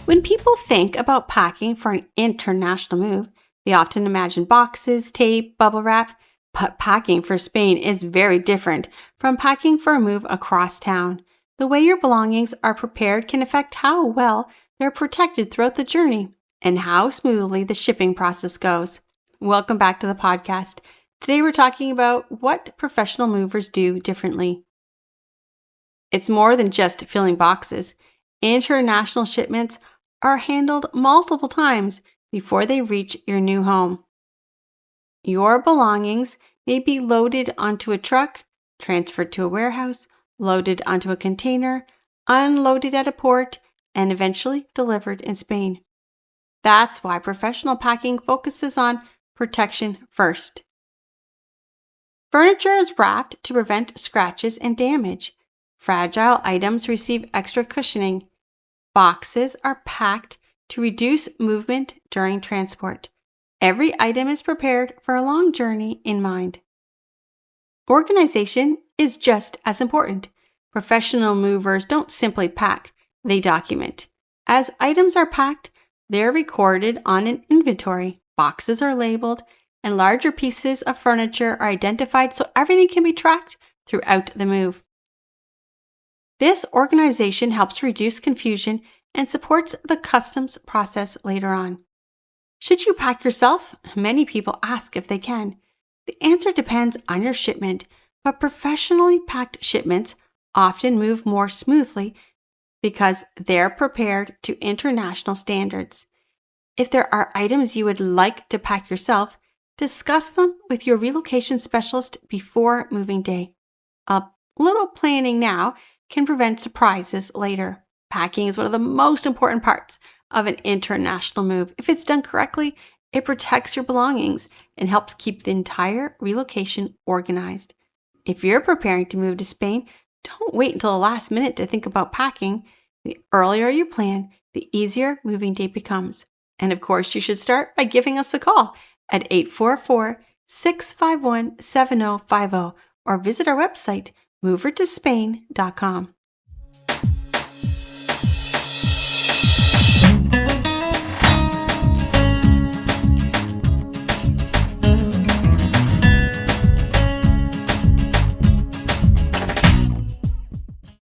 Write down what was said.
When people think about packing for an international move, they often imagine boxes, tape, bubble wrap, but packing for Spain is very different from packing for a move across town. The way your belongings are prepared can affect how well they're protected throughout the journey and how smoothly the shipping process goes. Welcome back to the podcast. Today we're talking about what professional movers do differently. It's more than just filling boxes. International shipments are handled multiple times before they reach your new home. Your belongings may be loaded onto a truck, transferred to a warehouse, loaded onto a container, unloaded at a port, and eventually delivered in Spain. That's why professional packing focuses on protection first. Furniture is wrapped to prevent scratches and damage. Fragile items receive extra cushioning. Boxes are packed to reduce movement during transport. Every item is prepared for a long journey in mind. Organization is just as important. Professional movers don't simply pack, they document. As items are packed, they're recorded on an inventory. Boxes are labeled, and larger pieces of furniture are identified so everything can be tracked throughout the move. This organization helps reduce confusion and supports the customs process later on. Should you pack yourself? Many people ask if they can. The answer depends on your shipment, but professionally packed shipments often move more smoothly because they're prepared to international standards. If there are items you would like to pack yourself, discuss them with your relocation specialist before moving day. A little planning now can prevent surprises later. Packing is one of the most important parts of an international move. If it's done correctly, it protects your belongings and helps keep the entire relocation organized. If you're preparing to move to Spain, don't wait until the last minute to think about packing. The earlier you plan, the easier moving day becomes. And of course, you should start by giving us a call at 844-651-7050 or visit our website, movertospain.com.